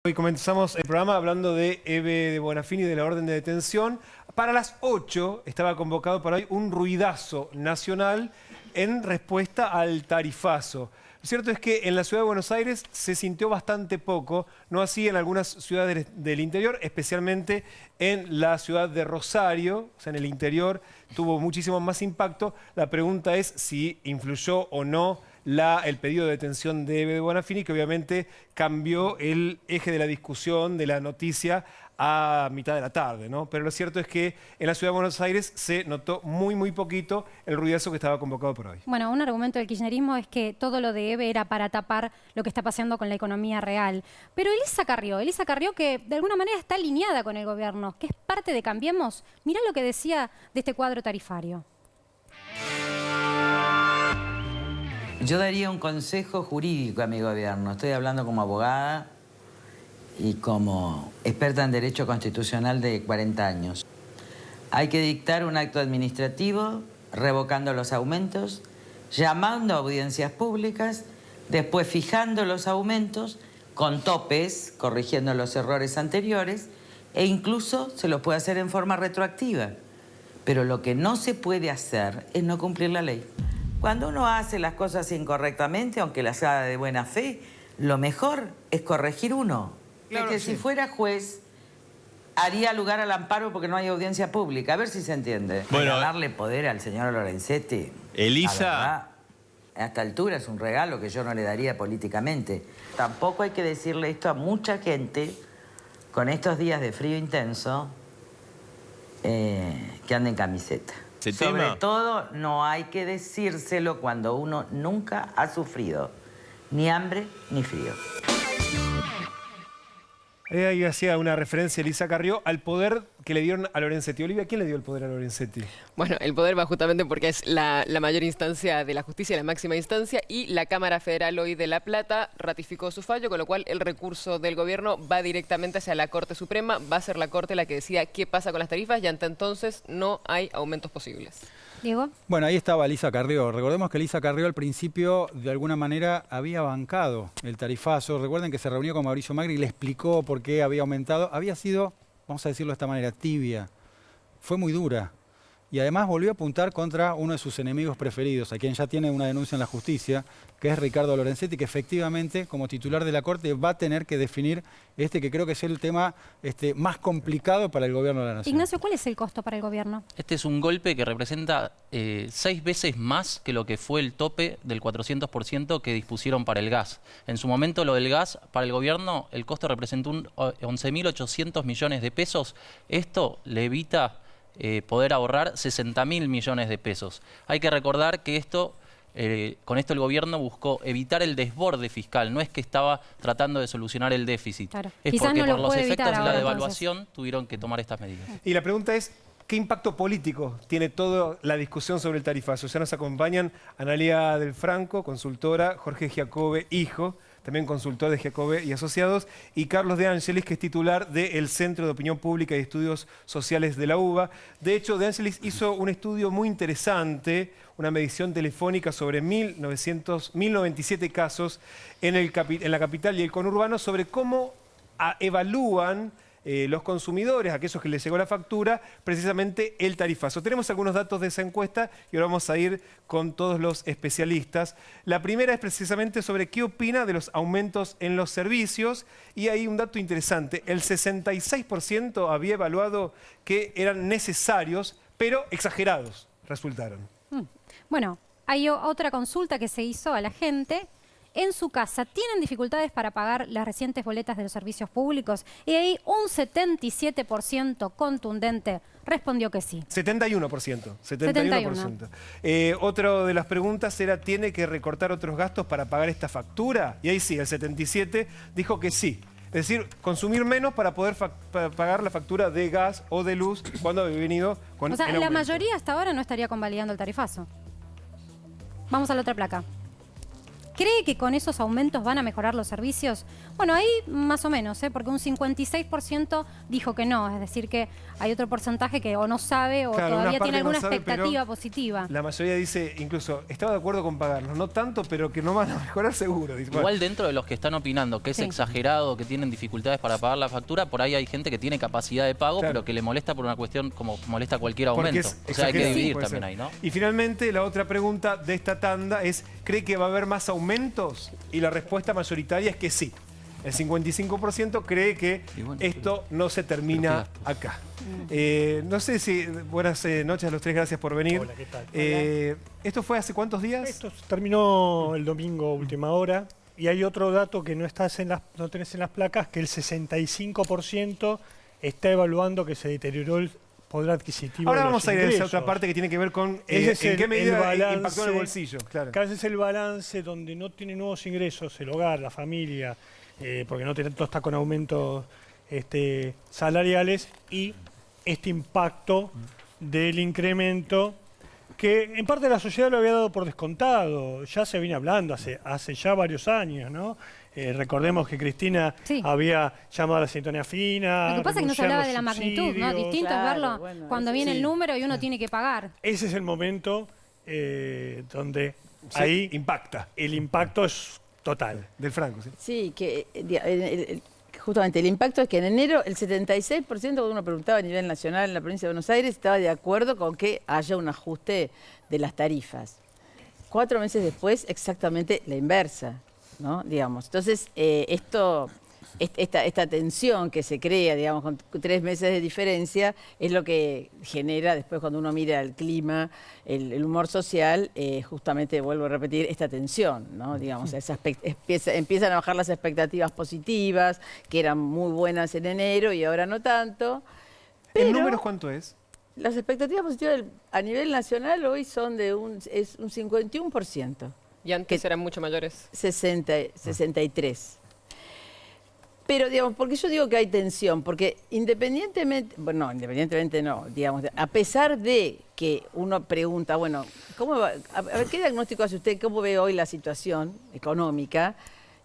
Hoy comenzamos el programa hablando de Eve de Bonafini y de la orden de detención. Para las 8 estaba convocado para hoy un ruidazo nacional en respuesta al tarifazo. Lo cierto es que en la ciudad de Buenos Aires se sintió bastante poco, no así en algunas ciudades del interior, especialmente en la ciudad de Rosario, o sea, en el interior tuvo muchísimo más impacto. La pregunta es si influyó o no el pedido de detención de Eve de Bonafini, que obviamente cambió el eje de la discusión, de la noticia, a mitad de la tarde, ¿no? Pero lo cierto es que en la ciudad de Buenos Aires se notó muy poquito el ruidazo que estaba convocado por hoy. Bueno, un argumento del kirchnerismo es que todo lo de Eve era para tapar lo que está pasando con la economía real. Pero Elisa Carrió, que de alguna manera está alineada con el gobierno, que es parte de Cambiemos, mirá lo que decía de este cuadro tarifario. Yo daría un consejo jurídico a mi gobierno. Estoy hablando como abogada y como experta en Derecho Constitucional de 40 años. Hay que dictar un acto administrativo revocando los aumentos, llamando a audiencias públicas, después fijando los aumentos con topes, corrigiendo los errores anteriores, e incluso se lo puede hacer en forma retroactiva. Pero lo que no se puede hacer es no cumplir la ley. Cuando uno hace las cosas incorrectamente, aunque las haga de buena fe, lo mejor es corregir uno. Claro, que sí. Si fuera juez, haría lugar al amparo porque no hay audiencia pública. A ver si se entiende. Bueno, darle poder al señor Lorenzetti, Elisa, a esta altura es un regalo que yo no le daría políticamente. Tampoco hay que decirle esto a mucha gente con estos días de frío intenso que anda en camiseta. Sobre todo, no hay que decírselo cuando uno nunca ha sufrido ni hambre ni frío. Ahí hacía una referencia Elisa Carrió al poder que le dieron a Lorenzetti. Olivia, ¿quién le dio el poder a Lorenzetti? Bueno, el poder va justamente porque es la mayor instancia de la justicia, la máxima instancia, y la Cámara Federal hoy de La Plata ratificó su fallo, con lo cual el recurso del gobierno va directamente hacia la Corte Suprema. Va a ser la Corte la que decida qué pasa con las tarifas y hasta entonces no hay aumentos posibles. Diego. Bueno, ahí estaba Elisa Carrió. Recordemos que Elisa Carrió al principio, de alguna manera, había bancado el tarifazo. Recuerden que se reunió con Mauricio Macri y le explicó por qué había aumentado. Había sido, vamos a decirlo de esta manera, tibia. Fue muy dura. Y además volvió a apuntar contra uno de sus enemigos preferidos, a quien ya tiene una denuncia en la justicia, que es Ricardo Lorenzetti, que efectivamente, como titular de la Corte, va a tener que definir que creo que es el tema más complicado para el gobierno de la Nación. Ignacio, ¿cuál es el costo para el gobierno? Este es un golpe que representa 6 veces más que lo que fue el tope del 400% que dispusieron para el gas. En su momento, lo del gas, para el gobierno, el costo representó 11.800 millones de pesos. Esto le evita poder ahorrar 60.000 millones de pesos. Hay que recordar que con esto el gobierno buscó evitar el desborde fiscal, no es que estaba tratando de solucionar el déficit. Claro. Es quizás porque no por los efectos de la ahora, devaluación tuvieron que tomar estas medidas. Y la pregunta es, ¿qué impacto político tiene toda la discusión sobre el tarifazo? Ya nos acompañan Analía del Franco, consultora, Jorge Giacobbe, hijo, también consultor de Giacobbe y Asociados, y Carlos De Angelis, que es titular del Centro de Opinión Pública y Estudios Sociales de la UBA. De hecho, De Angelis hizo un estudio muy interesante, una medición telefónica sobre 1097 casos en la capital y el conurbano, sobre cómo evalúan los consumidores, aquellos que les llegó la factura, precisamente el tarifazo. Tenemos algunos datos de esa encuesta y ahora vamos a ir con todos los especialistas. La primera es precisamente sobre qué opina de los aumentos en los servicios, y hay un dato interesante. El 66% había evaluado que eran necesarios, pero exagerados resultaron. Bueno, hay otra consulta que se hizo a la gente. En su casa, ¿tienen dificultades para pagar las recientes boletas de los servicios públicos? Y ahí un 77% contundente respondió que sí. 71%. 71%. Otra de las preguntas era, ¿tiene que recortar otros gastos para pagar esta factura? Y ahí sí, el 77% dijo que sí. Es decir, consumir menos para poder pagar la factura de gas o de luz cuando había venido con el aumento. La mayoría hasta ahora no estaría convalidando el tarifazo. Vamos a la otra placa. ¿Cree que con esos aumentos van a mejorar los servicios? Bueno, ahí más o menos, porque un 56% dijo que no. Es decir, que hay otro porcentaje que o no sabe o Claro, todavía una parte tiene alguna no sabe, expectativa pero positiva. La mayoría dice, incluso, estaba de acuerdo con pagarlos. No tanto, pero que no van a mejorar seguro. Dice, Igual bueno, dentro de los que están opinando que es Sí. exagerado, que tienen dificultades para pagar la factura, por ahí hay gente que tiene capacidad de pago, Claro. pero que le molesta por una cuestión como molesta cualquier porque aumento. es O sea, hay que exagerado, dividir puede también ser. ahí, ¿no? Y finalmente, la otra pregunta de esta tanda es, ¿cree que va a haber más aumentos? Y la respuesta mayoritaria es que sí. El 55% cree que Y bueno, esto no se termina acá. No sé si... Buenas noches a los tres, gracias por venir. Hola, ¿qué tal? ¿Esto fue hace cuántos días? Esto terminó el domingo última hora y hay otro dato que no tenés en las placas, que el 65% está evaluando que se deterioró el poder adquisitivo. Ahora de vamos los a ir a esa ingresos. otra parte que tiene que ver con Ese es en qué medida balance, impactó en el bolsillo. Claro. que a veces el balance donde no tiene nuevos ingresos, el hogar, la familia, porque no todo está con aumentos salariales, y este impacto del incremento que en parte la sociedad lo había dado por descontado, ya se viene hablando hace ya varios años, ¿no? Recordemos que Cristina Sí. había llamado a la sintonía fina. Lo que pasa es que no se renunciar hablaba los de la magnitud, ¿no? subsidios. Distinto es verlo bueno, cuando viene sí. el número y uno tiene que pagar. Ese es el momento donde Sí, ahí impacta el impacto es total. del franco. ¿Sí? Sí, que justamente el impacto es que en enero el 76%, cuando uno preguntaba a nivel nacional en la provincia de Buenos Aires, estaba de acuerdo con que haya un ajuste de las tarifas. 4 meses después, exactamente la inversa, ¿no? Digamos. Entonces, esta tensión que se crea, digamos, con 3 meses de diferencia, es lo que genera después cuando uno mira el clima, el humor social, justamente, vuelvo a repetir, esta tensión, ¿no? Digamos, empiezan a bajar las expectativas positivas, que eran muy buenas en enero y ahora no tanto. ¿En Pero números cuánto es? las expectativas positivas a nivel nacional hoy son de un 51%. Y antes eran mucho mayores. 63. Pero, digamos, porque yo digo que hay tensión, porque independientemente no, digamos, a pesar de que uno pregunta, bueno, ¿cómo va? A ver, ¿qué diagnóstico hace usted? ¿Cómo ve hoy la situación económica?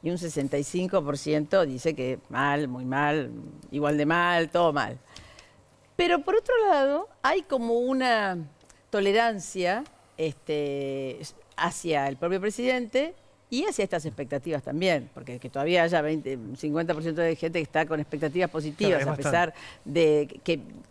Y un 65% dice que mal, muy mal, igual de mal, todo mal. Pero por otro lado, hay como una tolerancia hacia el propio presidente y hacia estas expectativas también, porque que todavía haya 50% de gente que está con expectativas positivas, Claro, a es pesar de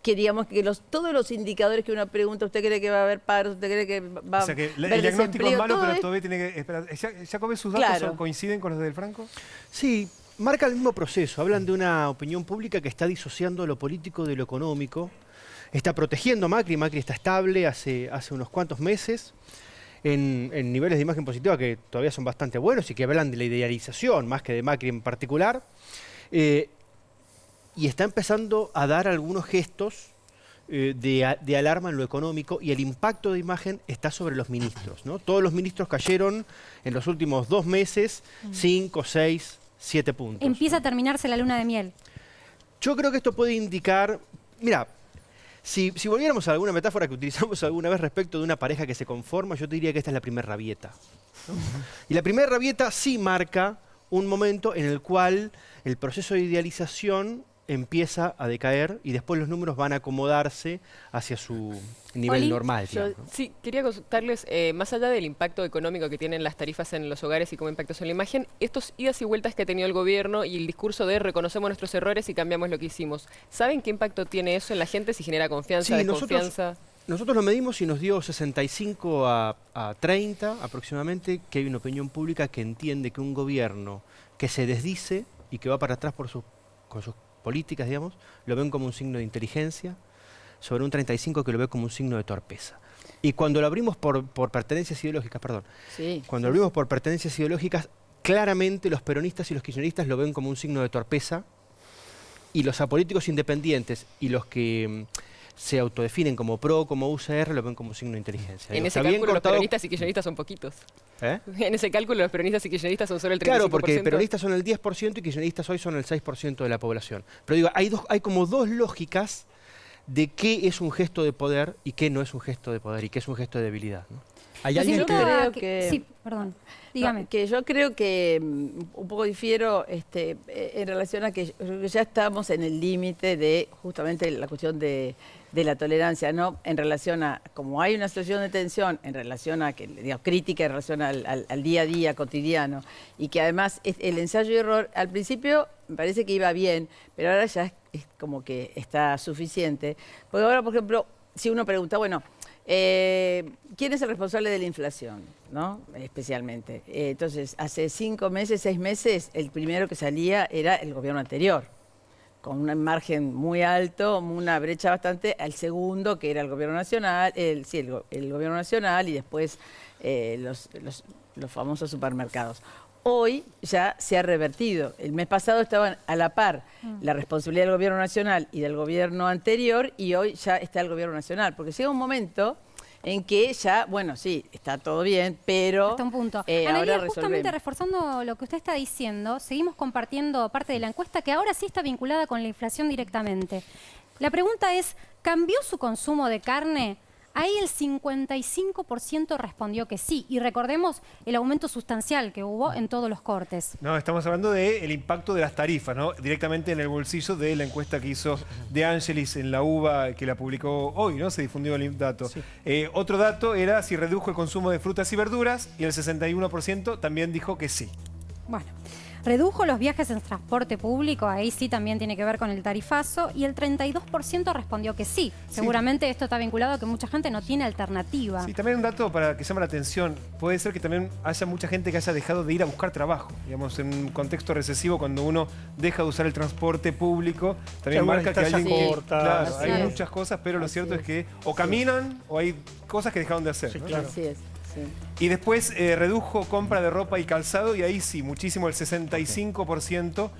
que digamos que todos los indicadores que uno pregunta, ¿usted cree que va a haber paros? ¿Usted cree que va a O sea que haber el diagnóstico es desempleo? malo, Todo pero es- todavía tiene que esperar. ¿Jacobe, sus datos Claro. coinciden con los del Franco? Sí, marca el mismo proceso. Hablan de una opinión pública que está disociando lo político de lo económico. Está protegiendo a Macri. Macri está estable hace unos cuantos meses en niveles de imagen positiva que todavía son bastante buenos y que hablan de la idealización más que de Macri en particular. Y está empezando a dar algunos gestos de alarma en lo económico y el impacto de imagen está sobre los ministros, ¿no? Todos los ministros cayeron en los últimos 2 meses 5, 6, 7 puntos. Empieza a terminarse la luna de miel. Yo creo que esto puede indicar, mira, si volviéramos a alguna metáfora que utilizamos alguna vez respecto de una pareja que se conforma, yo te diría que esta es la primera rabieta, ¿no? Y la primera rabieta sí marca un momento en el cual el proceso de idealización empieza a decaer y después los números van a acomodarse hacia su nivel Oli, normal. Yo, digamos, ¿no? sí, quería consultarles, más allá del impacto económico que tienen las tarifas en los hogares y cómo impacta eso en la imagen, estos idas y vueltas que ha tenido el gobierno y el discurso de reconocemos nuestros errores y cambiamos lo que hicimos, ¿saben qué impacto tiene eso en la gente? Si genera confianza, Sí, desconfianza. Nosotros lo medimos y nos dio 65 a 30 aproximadamente, que hay una opinión pública que entiende que un gobierno que se desdice y que va para atrás con sus políticas, digamos, lo ven como un signo de inteligencia, sobre un 35 que lo ve como un signo de torpeza. Y cuando lo abrimos por pertenencias ideológicas, Sí. cuando lo abrimos por pertenencias ideológicas, claramente los peronistas y los kirchneristas lo ven como un signo de torpeza y los apolíticos independientes y los que se autodefinen como PRO, como UCR, lo ven como un signo de inteligencia. En Digo, ese está bien cálculo los cortado- peronistas y kirchneristas son poquitos. ¿Eh? En ese cálculo los peronistas y kirchneristas son solo el 35%. Claro, porque peronistas son el 10% y kirchneristas hoy son el 6% de la población. Pero digo, hay como dos lógicas de qué es un gesto de poder y qué no es un gesto de poder y qué es un gesto de debilidad, ¿no? ¿Hay Los alguien invito que- a Creo que- Sí, perdón. Dígame. No, que yo creo que un poco difiero en relación a que yo creo que ya estamos en el límite de justamente la cuestión de la tolerancia, ¿no? En relación a, como hay una situación de tensión, en relación a, que digamos, crítica en relación al día a día cotidiano, y que además el ensayo y error, al principio me parece que iba bien, pero ahora ya es como que está suficiente. Porque ahora, por ejemplo, si uno pregunta, bueno, ¿quién es el responsable de la inflación? ¿No? Especialmente. Entonces, hace 5 meses, 6 meses, el primero que salía era el gobierno anterior, con un margen muy alto, una brecha bastante al segundo, que era el gobierno nacional, el gobierno nacional y después los famosos supermercados. Hoy ya se ha revertido. El mes pasado estaban a la par la responsabilidad del gobierno nacional y del gobierno anterior, y hoy ya está el gobierno nacional, porque llega un momento en que ya, bueno, sí, está todo bien, pero Hasta un punto. ahora Analía, resolvemos. justamente reforzando lo que usted está diciendo, seguimos compartiendo parte de la encuesta que ahora sí está vinculada con la inflación directamente. La pregunta es, ¿cambió su consumo de carne? Ahí el 55% respondió que sí. Y recordemos el aumento sustancial que hubo en todos los cortes. No, estamos hablando del impacto de las tarifas, ¿no? Directamente en el bolsillo de la encuesta que hizo De Angelis en la UBA, que la publicó hoy, ¿no? Se difundió el dato. Sí. Otro dato era si redujo el consumo de frutas y verduras, y el 61% también dijo que sí. Bueno, redujo los viajes en transporte público, ahí sí también tiene que ver con el tarifazo, y el 32% respondió que sí. Seguramente esto está vinculado a que mucha gente no tiene alternativa. Sí, también un dato para que llame la atención. Puede ser que también haya mucha gente que haya dejado de ir a buscar trabajo. Digamos, en un contexto recesivo, cuando uno deja de usar el transporte público, también algunas marca que alguien... distancias cortas. Claro, Así hay es. muchas cosas, pero lo Así cierto es. es que o caminan o hay cosas que dejaron de hacer. Sí, ¿no? claro. Así es, sí. Y después redujo compra de ropa y calzado, y ahí sí, muchísimo, el 65%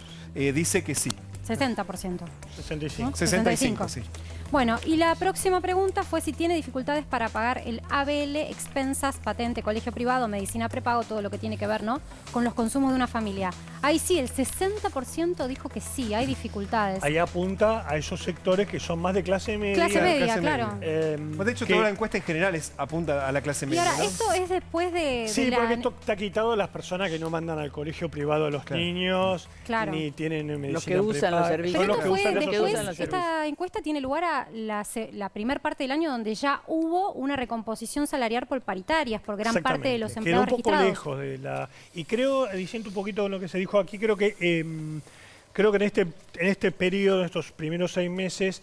dice que sí. 60%. 65. 65, sí. Bueno, y la próxima pregunta fue si tiene dificultades para pagar el ABL, expensas, patente, colegio privado, medicina prepago, todo lo que tiene que ver, ¿no?, con los consumos de una familia. Ahí sí, el 60% dijo que sí, hay dificultades. Ahí apunta a esos sectores que son más de clase media. Clase media, clase claro. Bueno, de hecho, que- toda la encuesta en general apunta a la clase Y media, ahora, ¿no? esto es después de Sí, la... porque esto está quitado a las personas que no mandan al colegio privado a los Claro. niños, Claro. ni tienen medicina Los que usan prepaga. los servicios. Pero Son los esto que fue usan esos después, servicios. esta encuesta tiene lugar a la primera parte del año donde ya hubo una recomposición salarial por paritarias, por gran parte de los Exactamente. Quedó empleados un poco registrados. lejos de la... Y creo, diciendo un poquito de lo que se dijo aquí, creo que en este periodo, estos primeros 6 meses,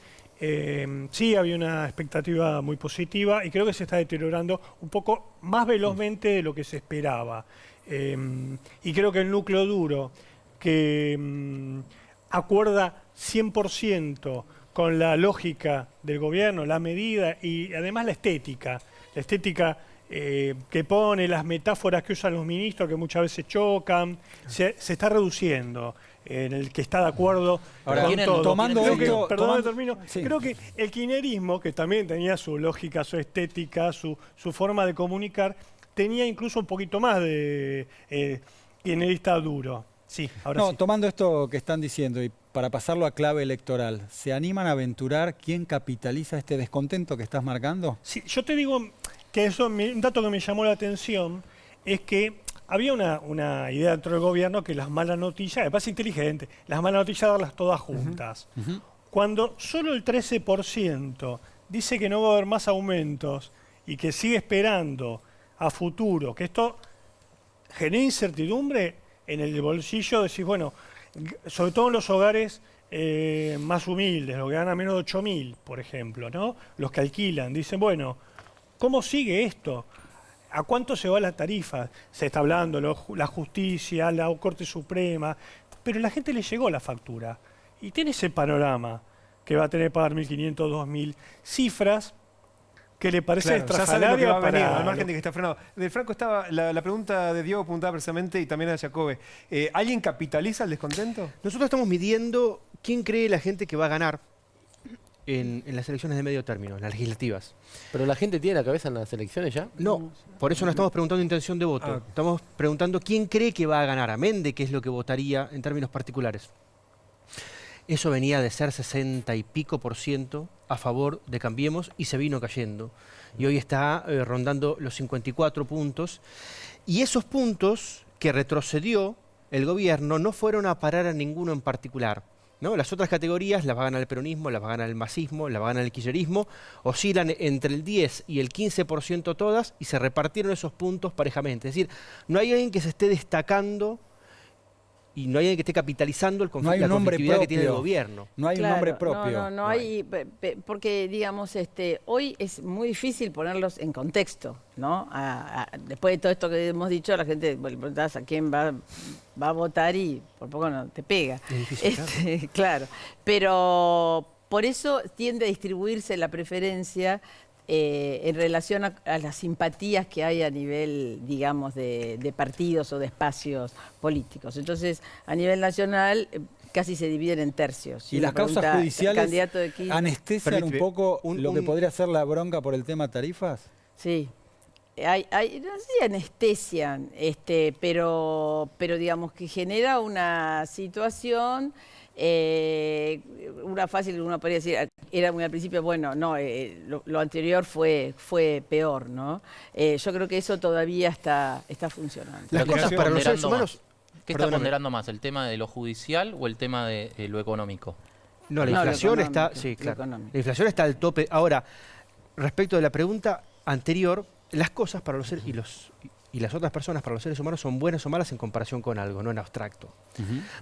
sí había una expectativa muy positiva, y creo que se está deteriorando un poco más velozmente de lo que se esperaba. Y creo que el núcleo duro, que acuerda 100% con la lógica del gobierno, la medida y además la estética que pone, las metáforas que usan los ministros, que muchas veces chocan, se está reduciendo, en el que está de acuerdo Ahora, con tienen- todo. tomando Creo que- esto- perdón, tomando- termino. sí. Creo que el kirchnerismo, que también tenía su lógica, su estética, su forma de comunicar, tenía incluso un poquito más de kirchnerista duro. Sí, ahora No, sí. tomando esto que están diciendo y para pasarlo a clave electoral, ¿se animan a aventurar quién capitaliza este descontento que estás marcando? Sí, yo te digo que un dato que me llamó la atención es que había una idea dentro del gobierno que las malas noticias, me parece inteligente, las malas noticias darlas todas juntas. Cuando solo el 13% dice que no va a haber más aumentos y que sigue esperando a futuro, que esto genera incertidumbre en el bolsillo, decís, bueno, sobre todo en los hogares más humildes, los que ganan menos de 8.000, por ejemplo, ¿no? Los que alquilan, dicen, bueno, ¿cómo sigue esto? ¿A cuánto se va la tarifa? Se está hablando, la justicia, la Corte Suprema, pero la gente le llegó la factura y tiene ese panorama que va a tener que pagar 1.500, 2.000 cifras que le parece Claro, ya sabe lo que va a venir, al margen de que está frenado. Del Franco estaba, la pregunta de Diego apuntaba precisamente, y también a Jacobe. ¿Alguien capitaliza el descontento? Nosotros estamos midiendo quién cree la gente que va a ganar en las elecciones de medio término, en las legislativas. ¿Pero la gente tiene la cabeza en las elecciones ya? No, por eso no estamos preguntando intención de voto. Ah. Estamos preguntando quién cree que va a ganar, amén de qué es lo que votaría en términos particulares. Eso venía de ser 60 y pico % a favor de Cambiemos y se vino cayendo. Y hoy está rondando los 54 puntos. Y esos puntos que retrocedió el gobierno no fueron a parar a ninguno en particular, ¿no? Las otras categorías las va a ganar el peronismo, las va a ganar el masismo, las va a ganar el kirchnerismo, oscilan entre el 10 y el 15% todas y se repartieron esos puntos parejamente. Es decir, no hay alguien que se esté destacando y no hay alguien que esté capitalizando el conflicto, la conflictividad que tiene el gobierno. No hay un nombre propio. No hay, porque digamos, hoy es muy difícil ponerlos en contexto, ¿no? Después de todo esto que hemos dicho, la gente, bueno, le preguntás a quién va a votar y por poco no te pega. Es difícil, claro. Pero por eso tiende a distribuirse la preferencia en relación a las simpatías que hay a nivel, digamos, de partidos o de espacios políticos. Entonces, a nivel nacional, casi se dividen en tercios. Y las causas judiciales anestesian un poco lo que un- podría ser la bronca por el tema tarifas. Sí. No sé si anestesian, pero digamos que genera una situación, una fácil, uno podría decir, era muy al principio, bueno, no, lo anterior fue peor, ¿no? Yo creo que eso todavía está funcionando. Las Pero ¿qué cosas está para los seres ponderando humanos... ¿Qué está Perdóname. ponderando más, el tema de lo judicial o el tema de lo económico? No, la No, lo inflación está... económico, Sí, lo claro. económico. La inflación está al tope. Ahora, respecto de la pregunta anterior, las cosas para los seres... Y las otras personas, para los seres humanos, son buenas o malas en comparación con algo, no en abstracto.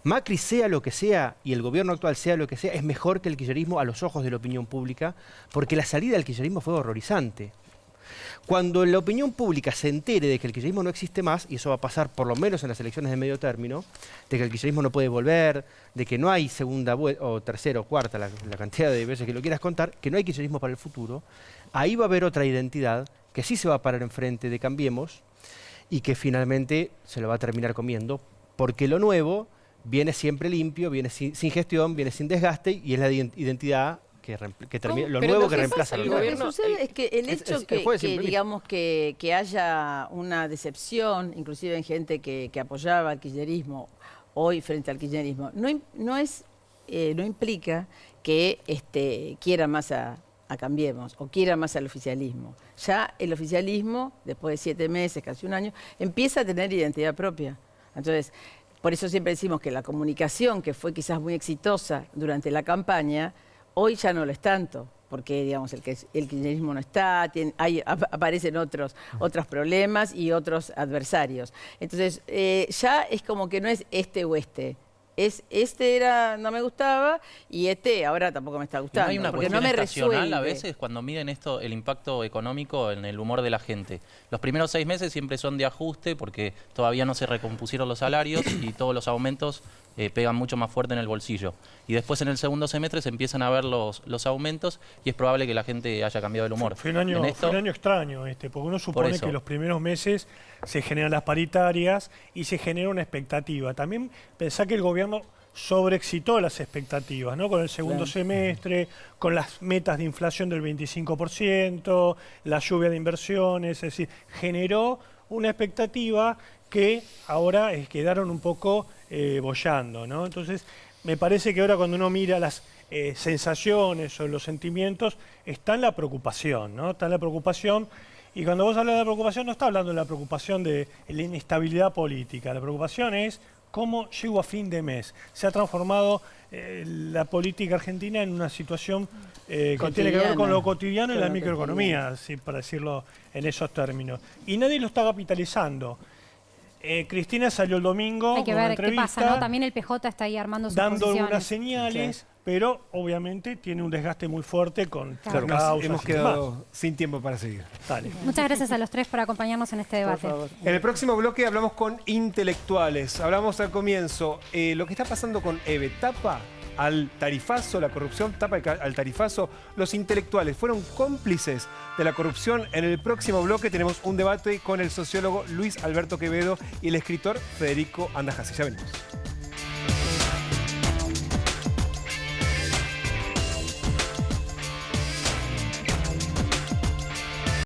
Macri, sea lo que sea, y el gobierno actual sea lo que sea, es mejor que el kirchnerismo a los ojos de la opinión pública, porque la salida del kirchnerismo fue horrorizante. Cuando la opinión pública se entere de que el kirchnerismo no existe más, y eso va a pasar por lo menos en las elecciones de medio término, de que el kirchnerismo no puede volver, de que no hay segunda o tercera o cuarta, la cantidad de veces que lo quieras contar, que no hay kirchnerismo para el futuro, ahí va a haber otra identidad que sí se va a parar enfrente de Cambiemos y que finalmente se lo va a terminar comiendo, porque lo nuevo viene siempre limpio, viene sin gestión, viene sin desgaste y es la identidad que termina, lo Pero nuevo lo que que reemplaza pasa, lo el Lo nuevo. que gobierno- sucede es que el es- hecho el que, juez siempre digamos que haya una decepción, inclusive en gente que apoyaba al kirchnerismo hoy frente al kirchnerismo, no implica que quiera más a Cambiemos o quiera más al oficialismo. Ya el oficialismo, después de 7 meses, casi un año, empieza a tener identidad propia. Entonces, por eso siempre decimos que la comunicación, que fue quizás muy exitosa durante la campaña, hoy ya no lo es tanto, porque digamos el kirchnerismo no está, aparecen otros problemas y otros adversarios. Entonces, ya es como que no es este o este. No me gustaba y ahora tampoco me está ¿No gustando, hay una porque cuestión no me estacional resuelve. a veces cuando miden esto, el impacto económico en el humor de la gente? Los primeros 6 meses siempre son de ajuste porque todavía no se recompusieron los salarios y todos los aumentos pegan mucho más fuerte en el bolsillo. Y después en el segundo semestre se empiezan a ver los aumentos y es probable que la gente haya cambiado el humor. Fue un año extraño porque uno supone eso. que los primeros meses se generan las paritarias y se genera una expectativa. También pensá que el gobierno sobreexcitó las expectativas, ¿no? Con el segundo semestre, con las metas de inflación del 25%, la lluvia de inversiones, es decir, generó una expectativa que ahora quedaron un poco boyando, ¿no? Entonces, me parece que ahora cuando uno mira las sensaciones o los sentimientos, está en la preocupación, ¿no? Está en la preocupación. Y cuando vos hablas de la preocupación, no está hablando de la preocupación de la inestabilidad política. La preocupación es cómo llego a fin de mes. Se ha transformado la política argentina en una situación que tiene que ver con lo cotidiano y la microeconomía, sí, para decirlo en esos términos. Y nadie lo está capitalizando. Cristina salió el domingo Hay que con una ver qué entrevista, pasa, ¿no? También el PJ está ahí armando sus dando posiciones. algunas señales, pero obviamente tiene un desgaste muy fuerte con Claro. causas Hemos y demás. quedado sin tiempo para seguir. Dale. Muchas gracias a los tres por acompañarnos en este debate. En el próximo bloque hablamos con intelectuales. Hablamos al comienzo lo que está pasando con EVE. Tapa al tarifazo, la corrupción tapa al tarifazo. Los intelectuales fueron cómplices de la corrupción. En el próximo bloque tenemos un debate con el sociólogo Luis Alberto Quevedo y el escritor Federico Andajasi. Ya venimos.